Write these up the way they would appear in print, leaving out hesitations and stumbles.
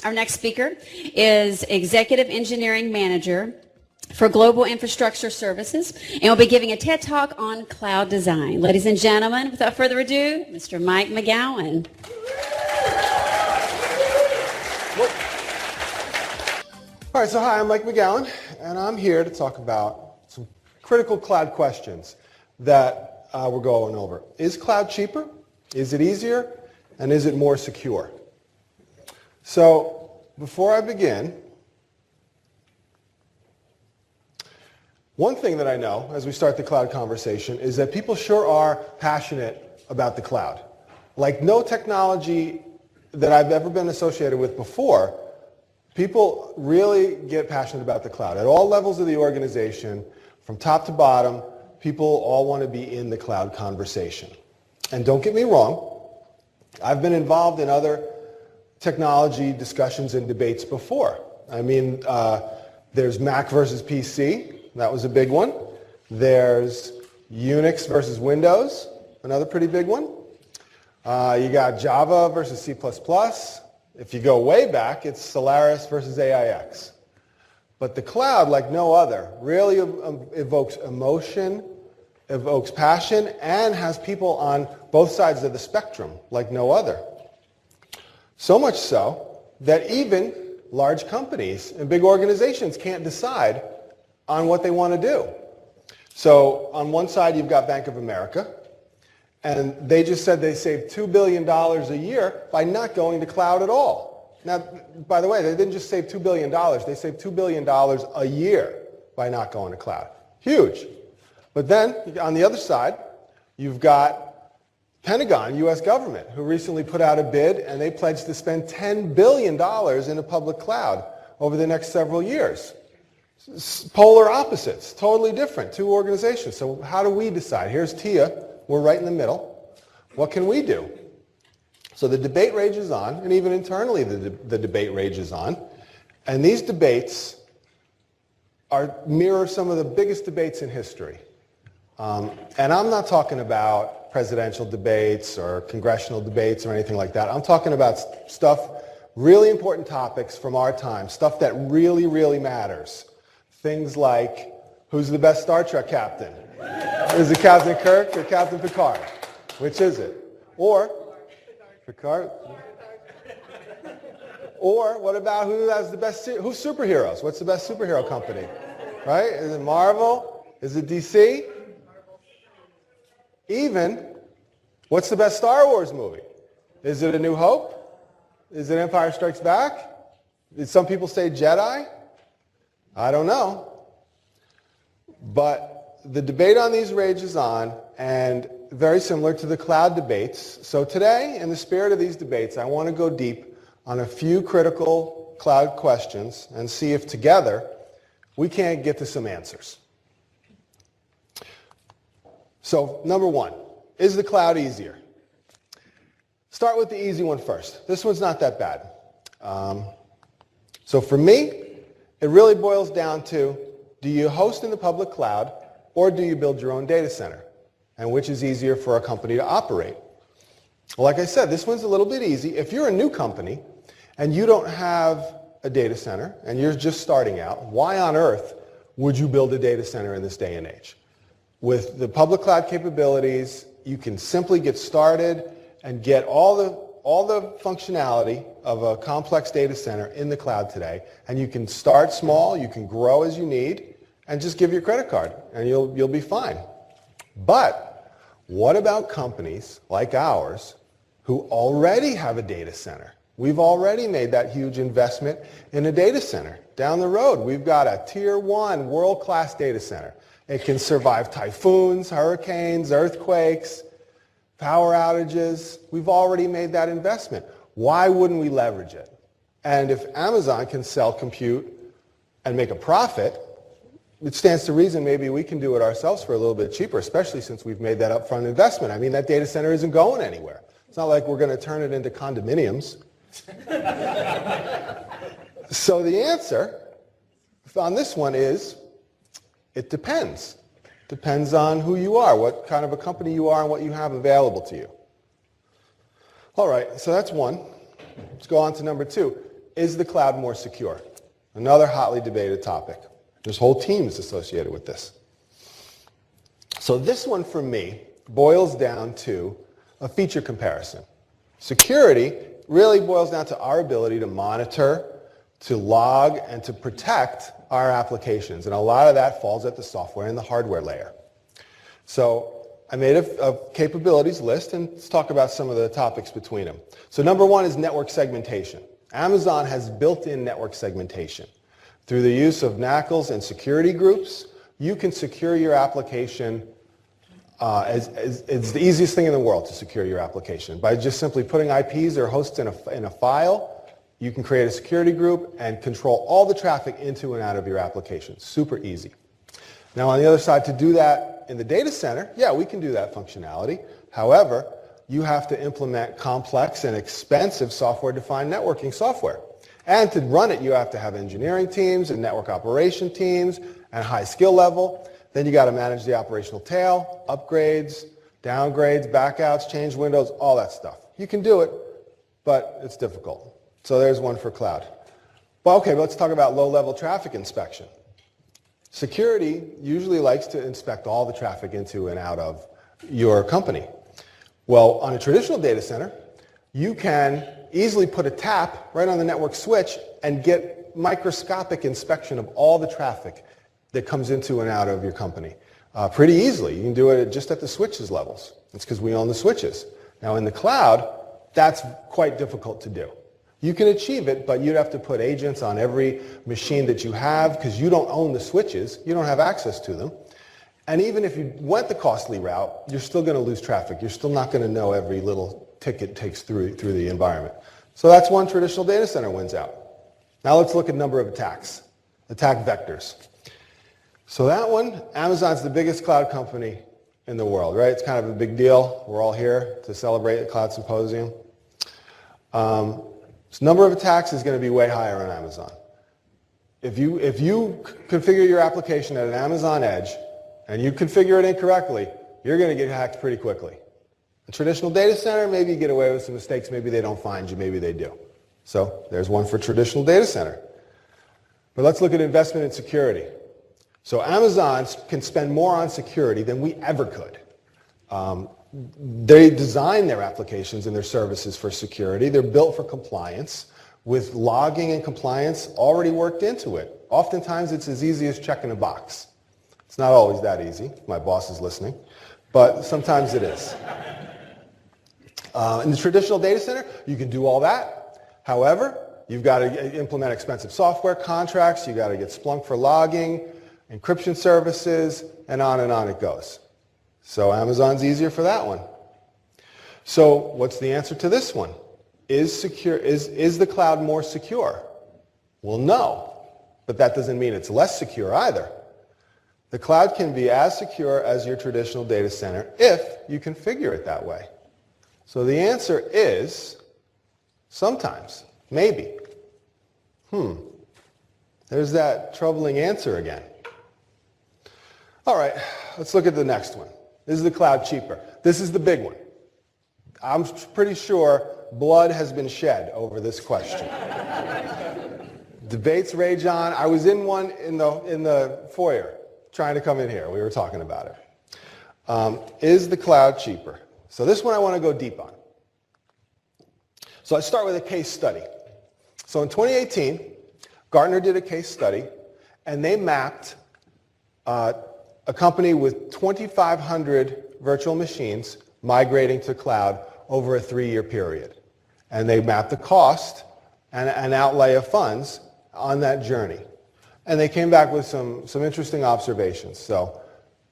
Our next speaker is Executive Engineering Manager for Global Infrastructure Services, and will be giving a TED Talk on cloud design. Ladies and gentlemen, without further ado, Mr. Mike McGowan. All right, so hi, I'm Mike McGowan, and I'm here to talk about some critical cloud questions that we're going over. Is cloud cheaper? Is it easier? And is it more secure? So before I begin, one thing that I know as we start the cloud conversation is that people sure are passionate about the cloud. Like no technology that I've ever been associated with before, people really get passionate about the cloud. At all levels of the organization, from top to bottom, people all want to be in the cloud conversation. And don't get me wrong, I've been involved in other technology discussions and debates before. I mean, there's Mac versus PC. That was a big one. There's Unix versus Windows, another pretty big one. You got Java versus C++. If you go way back, it's Solaris versus AIX. But the cloud, like no other, really evokes emotion, evokes passion, and has people on both sides of the spectrum, like no other. So much so that even large companies and big organizations can't decide on what they want to do. So on one side, you've got Bank of America, and they just said they saved $2 billion a year by not going to cloud at all. Now, by the way, they didn't just save $2 billion. They saved $2 billion a year by not going to cloud. Huge. But then, on the other side, you've got Pentagon, U.S. government, who recently put out a bid, and they pledged to spend $10 billion in a public cloud over the next several years. Polar opposites, totally different, two organizations. So how do we decide? Here's Tia. We're right in the middle. What can we do? So the debate rages on, and even internally the debate rages on. And these debates mirror some of the biggest debates in history. And I'm not talking about presidential debates or congressional debates or anything like that. I'm talking about stuff, really important topics from our time, stuff that really, really matters. Things like, who's the best Star Trek captain? Is it Captain Kirk or Captain Picard? Which is it? Or, Picard? Or what about who has the best, who's superheroes? What's the best superhero company? Right? Is it Marvel? Is it DC? Even, what's the best Star Wars movie? Is it A New Hope? Is it Empire Strikes Back? Did some people say Jedi? I don't know. But the debate on these rages on, and very similar to the cloud debates. So today, in the spirit of these debates, I want to go deep on a few critical cloud questions and see if together we can't get to some answers. So, number one, is the cloud easier? Start with the easy one first. This one's not that bad. So for me, it really boils down to, do you host in the public cloud or do you build your own data center? And which is easier for a company to operate? Well, like I said, this one's a little bit easy. If you're a new company and you don't have a data center and you're just starting out, why on earth would you build a data center in this day and age? With the public cloud capabilities, you can simply get started and get all the functionality of a complex data center in the cloud today. And you can start small, you can grow as you need, and just give your credit card, and you'll be fine. But what about companies like ours who already have a data center? We've already made that huge investment in a data center. Down the road, we've got a tier 1 world-class data center. It can survive typhoons, hurricanes, earthquakes, power outages. We've already made that investment. Why wouldn't we leverage it? And if Amazon can sell compute and make a profit, it stands to reason maybe we can do it ourselves for a little bit cheaper, especially since we've made that upfront investment. I mean, that data center isn't going anywhere. It's not like we're going to turn it into condominiums. So the answer on this one is, it depends. Depends on who you are, what kind of a company you are, and what you have available to you. All right, so that's one. Let's go on to number two. is the cloud more secure? Another hotly debated topic. There's whole teams associated with this. So this one for me boils down to a feature comparison. Security really boils down to our ability to monitor, to log, and to protect our applications. And a lot of that falls at the software and the hardware layer. So I made a capabilities list, and let's talk about some of the topics between them. So number one is network segmentation. Amazon has built-in network segmentation. Through the use of NACLs and security groups, you can secure your application. It's the easiest thing in the world to secure your application. By just simply putting IPs or hosts in a file, you can create a security group and control all the traffic into and out of your application. Super easy. Now on the other side, to do that in the data center, yeah, we can do that functionality. However, you have to implement complex and expensive software-defined networking software. And to run it, you have to have engineering teams and network operation teams and high skill level. Then you got to manage the operational tail, upgrades, downgrades, backouts, change windows, all that stuff. You can do it, but it's difficult. So there's one for cloud. Well, okay, let's talk about low-level traffic inspection. Security usually likes to inspect all the traffic into and out of your company. Well, on a traditional data center, you can easily put a tap right on the network switch and get microscopic inspection of all the traffic that comes into and out of your company. Pretty easily. You can do it just at the switches levels. It's because we own the switches. Now in the cloud, that's quite difficult to do. You can achieve it, but you'd have to put agents on every machine that you have because you don't own the switches. You don't have access to them. And even if you went the costly route, you're still going to lose traffic. You're still not going to know every little tick it takes through the environment. So that's one traditional data center wins out. Now let's look at number of attacks, attack vectors. So that one, Amazon's the biggest cloud company in the world, right? It's kind of a big deal. We're all here to celebrate the Cloud Symposium. So number of attacks is going to be way higher on Amazon. If you configure your application at an Amazon edge and you configure it incorrectly, you're going to get hacked pretty quickly. A traditional data center, maybe you get away with some mistakes. Maybe they don't find you. Maybe they do. So there's one for traditional data center. But let's look at investment in security. So Amazon can spend more on security than we ever could. They design their applications and their services for security. They're built for compliance with logging and compliance already worked into it. Oftentimes it's as easy as checking a box. It's not always that easy. My boss is listening. But sometimes it is. In the traditional data center, you can do all that. However, you've got to implement expensive software contracts. You've got to get Splunk for logging, encryption services, and on it goes. So Amazon's easier for that one. So what's the answer to this one? Is the cloud more secure? Well, no, but that doesn't mean it's less secure either. The cloud can be as secure as your traditional data center if you configure it that way. So the answer is sometimes, maybe. There's that troubling answer again. All right, let's look at the next one. Is the cloud cheaper? This is the big one. I'm pretty sure blood has been shed over this question. Debates rage on. I was in one in the foyer trying to come in here. We were talking about it. Is the cloud cheaper? So this one I want to go deep on. So let's start with a case study. So in 2018, Gartner did a case study, and they mapped a company with 2,500 virtual machines migrating to cloud over a 3-year period. And they mapped the cost and an outlay of funds on that journey. And they came back with some interesting observations. So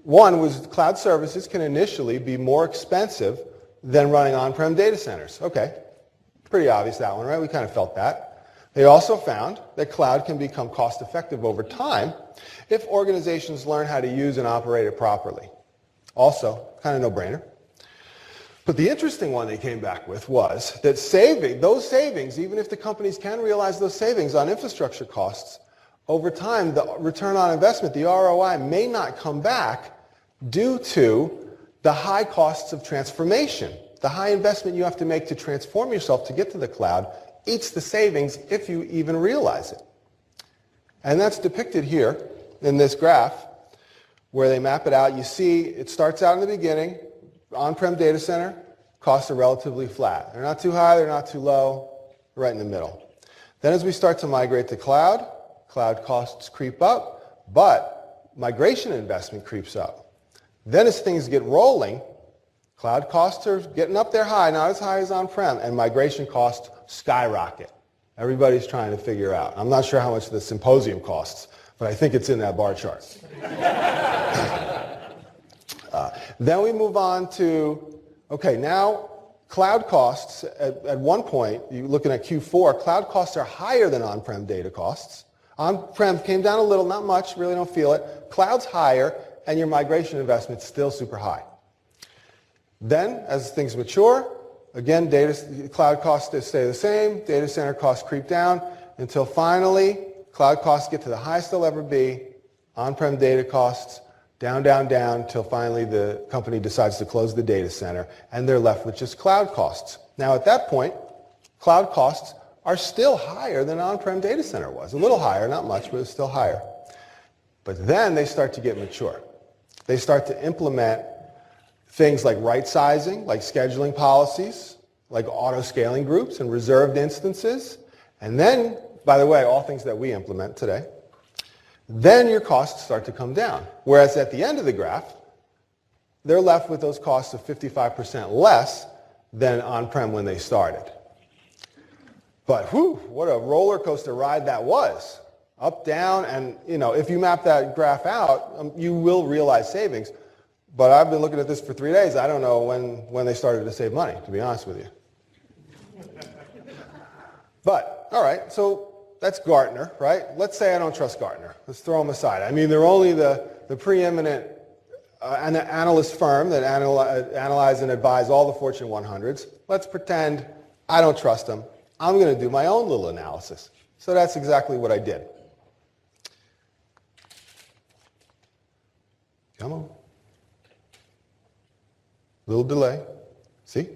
one was cloud services can initially be more expensive than running on-prem data centers. Okay, pretty obvious that one, right? We kind of felt that. They also found that cloud can become cost-effective over time if organizations learn how to use and operate it properly. Also, kind of no-brainer. But the interesting one they came back with was that those savings, even if the companies can realize those savings on infrastructure costs, over time, the return on investment, the ROI, may not come back due to the high costs of transformation, the high investment you have to make to transform yourself to get to the cloud eats the savings if you even realize it. And that's depicted here in this graph where they map it out. You see it starts out in the beginning, on-prem data center, costs are relatively flat. They're not too high, they're not too low, right in the middle. Then as we start to migrate to cloud, cloud costs creep up, but migration investment creeps up. Then as things get rolling, cloud costs are getting up there high, not as high as on-prem, and migration costs skyrocket. Everybody's trying to figure out. I'm not sure how much the Symposium costs, but I think it's in that bar chart. Then we move on to, okay, now cloud costs, at one point, you're looking at Q4, cloud costs are higher than on-prem data costs. On-prem came down a little, not much, really don't feel it. Cloud's higher, and your migration investment's still super high. Then, as things mature, again, cloud costs stay the same, data center costs creep down, until finally, cloud costs get to the highest they'll ever be, on-prem data costs, down, down, down, until finally the company decides to close the data center, and they're left with just cloud costs. Now, at that point, cloud costs are still higher than on-prem data center was. A little higher, not much, but it's still higher. But then they start to get mature. They start to implement things like right sizing, like scheduling policies, like auto-scaling groups and reserved instances. And then, by the way, all things that we implement today. Then your costs start to come down. Whereas at the end of the graph, they're left with those costs of 55% less than on-prem when they started. But whew, what a roller coaster ride that was. Up, down, and if you map that graph out, you will realize savings. But I've been looking at this for 3 days. I don't know when they started to save money, to be honest with you. But, all right, so that's Gartner, right? Let's say I don't trust Gartner. Let's throw them aside. I mean, they're only the preeminent analyst firm that analyze and advise all the Fortune 100s. Let's pretend I don't trust them. I'm going to do my own little analysis. So that's exactly what I did. Come on. Little delay. See?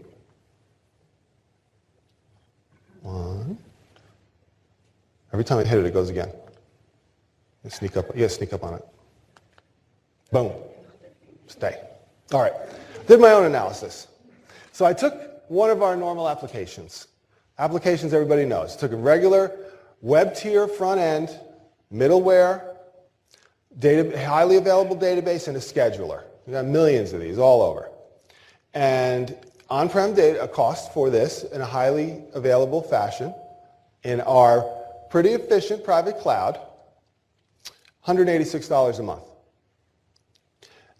1. Every time I hit it, it goes again. You sneak up on it. Boom. Stay. All right. Did my own analysis. So I took one of our normal applications. Applications everybody knows. Took a regular web tier front end, middleware, highly available database, and a scheduler. We got millions of these all over. And on-prem data cost for this in a highly available fashion in our pretty efficient private cloud, $186 a month.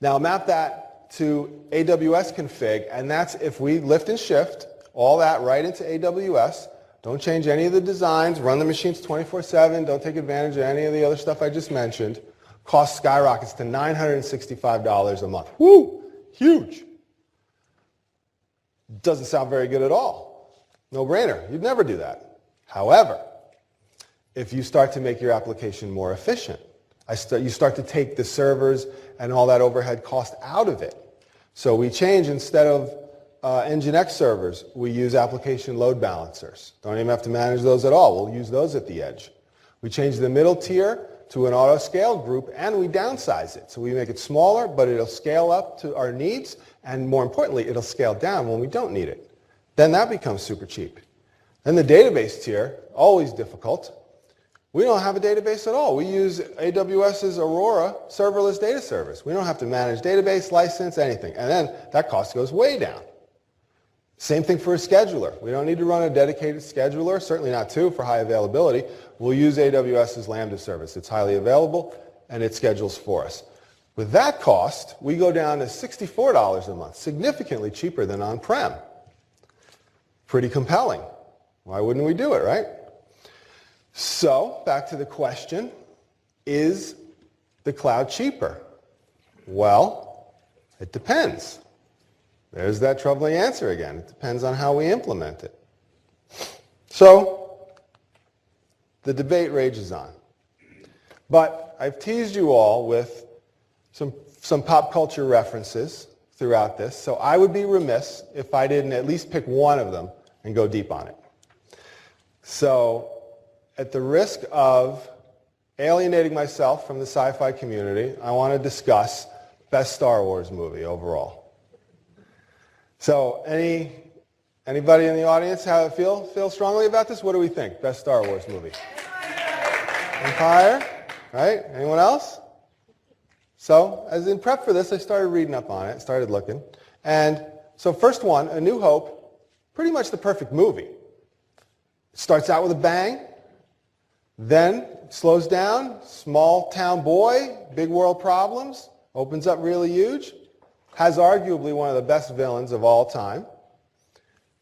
Now map that to AWS config, and that's if we lift and shift all that right into AWS. Don't change any of the designs, run the machines 24/7, don't take advantage of any of the other stuff I just mentioned. Cost skyrockets to $965 a month. Woo! Huge. Doesn't sound very good at all. No brainer. You'd never do that. However, if you start to make your application more efficient, you start to take the servers and all that overhead cost out of it. So we change, instead of Nginx servers, we use application load balancers. Don't even have to manage those at all. We'll use those at the edge. We change the middle tier to an auto-scale group, and we downsize it. So we make it smaller, but it'll scale up to our needs, and more importantly, it'll scale down when we don't need it. Then that becomes super cheap. Then the database tier, always difficult. We don't have a database at all. We use AWS's Aurora serverless data service. We don't have to manage database, license, anything. And then that cost goes way down. Same thing for a scheduler. We don't need to run a dedicated scheduler, certainly not two for high availability. We'll use AWS's Lambda service. It's highly available, and it schedules for us. With that cost, we go down to $64 a month, significantly cheaper than on-prem. Pretty compelling. Why wouldn't we do it, right? So, back to the question, is the cloud cheaper? Well, it depends. There's that troubling answer again. It depends on how we implement it. So, the debate rages on. But I've teased you all with some pop culture references throughout this, so I would be remiss if I didn't at least pick one of them and go deep on it. So, at the risk of alienating myself from the sci-fi community, I want to discuss best Star Wars movie overall. So, anybody in the audience feel strongly about this? What do we think? Best Star Wars movie? Empire? Right? Anyone else? So, as in prep for this, I started reading up on it, started looking. And so first one, A New Hope, pretty much the perfect movie. Starts out with a bang, then slows down, small town boy, big world problems, opens up really huge, has arguably one of the best villains of all time.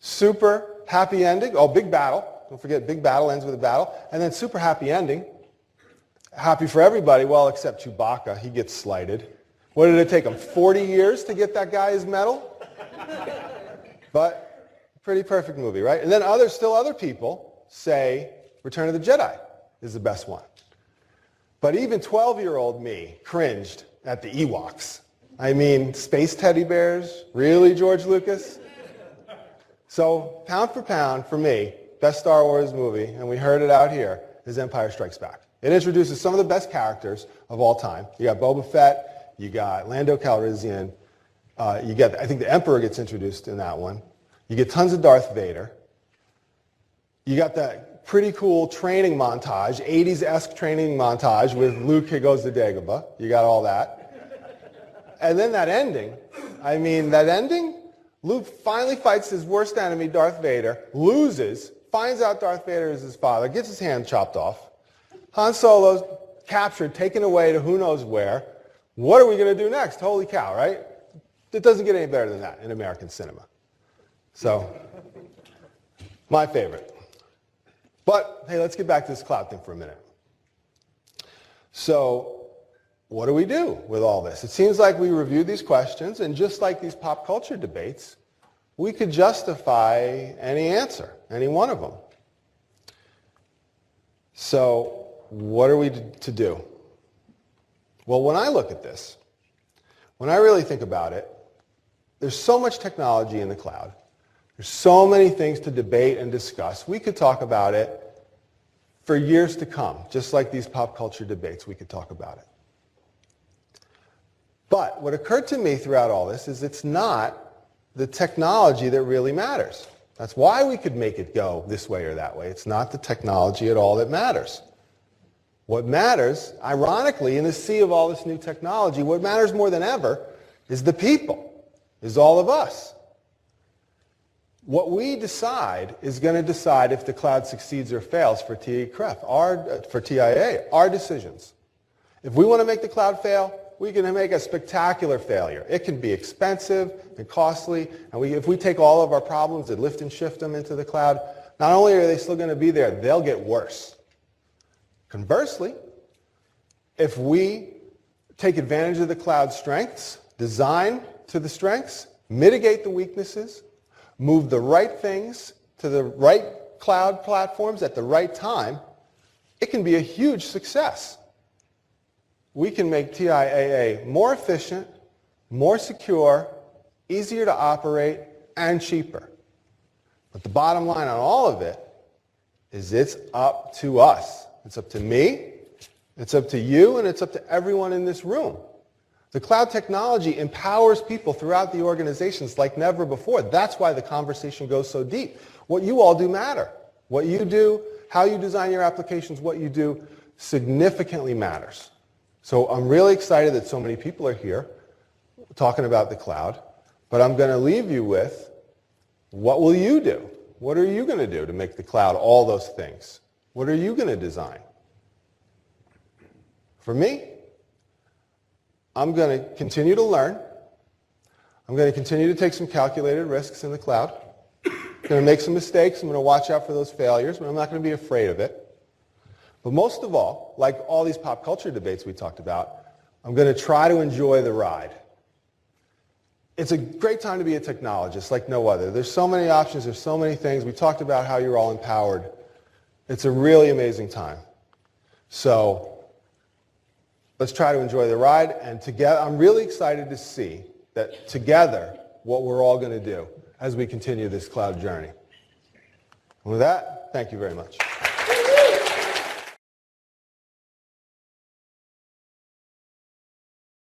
Super happy ending, big battle, don't forget big battle ends with a battle, and then super happy ending. Happy for everybody, well, except Chewbacca. He gets slighted. What did it take him, 40 years to get that guy his medal? But pretty perfect movie, right? And then other people say Return of the Jedi is the best one. But even 12-year-old me cringed at the Ewoks. I mean, space teddy bears? Really, George Lucas? So, pound for pound, for me, best Star Wars movie, and we heard it out here, is Empire Strikes Back. It introduces some of the best characters of all time. You got Boba Fett, you got Lando Calrissian, I think the Emperor gets introduced in that one. You get tons of Darth Vader. You got that pretty cool training montage, 80s-esque training montage with Luke who goes to Dagobah. You got all that. And then that ending, Luke finally fights his worst enemy, Darth Vader, loses, finds out Darth Vader is his father, gets his hand chopped off. Han Solo's captured, taken away to who knows where. What are we going to do next? Holy cow, right? It doesn't get any better than that in American cinema. So, my favorite. But, hey, let's get back to this cloud thing for a minute. So, what do we do with all this? It seems like we reviewed these questions, and just like these pop culture debates, we could justify any answer, any one of them. So, what are we to do? Well, when I look at this, when I really think about it, there's so much technology in the cloud. There's so many things to debate and discuss. We could talk about it for years to come, just like these pop culture debates, we could talk about it. But what occurred to me throughout all this is it's not the technology that really matters. That's why we could make it go this way or that way. It's not the technology at all that matters. What matters, ironically, in the sea of all this new technology, what matters more than ever is the people, is all of us. What we decide is going to decide if the cloud succeeds or fails for TIA, our decisions. If we want to make the cloud fail, we can make a spectacular failure. It can be expensive and costly, and if we take all of our problems and lift and shift them into the cloud, not only are they still going to be there, they'll get worse. Conversely, if we take advantage of the cloud's strengths, design to the strengths, mitigate the weaknesses, move the right things to the right cloud platforms at the right time, it can be a huge success. We can make TIAA more efficient, more secure, easier to operate, and cheaper. But the bottom line on all of it is it's up to us. It's up to me, it's up to you, and it's up to everyone in this room. The cloud technology empowers people throughout the organizations like never before. That's why the conversation goes so deep. What you all do matter. What you do, how you design your applications, what you do significantly matters. So I'm really excited that so many people are here talking about the cloud, but I'm going to leave you with, what will you do? What are you going to do to make the cloud all those things? What are you going to design? For me, I'm going to continue to learn. I'm going to continue to take some calculated risks in the cloud. I'm going to make some mistakes. I'm going to watch out for those failures, but I'm not going to be afraid of it. But most of all, like all these pop culture debates we talked about, I'm going to try to enjoy the ride. It's a great time to be a technologist like no other. There's so many options. There's so many things. We talked about how you're all empowered. It's a really amazing time. So let's try to enjoy the ride. And together, I'm really excited to see that together, what we're all going to do as we continue this cloud journey. With that, thank you very much.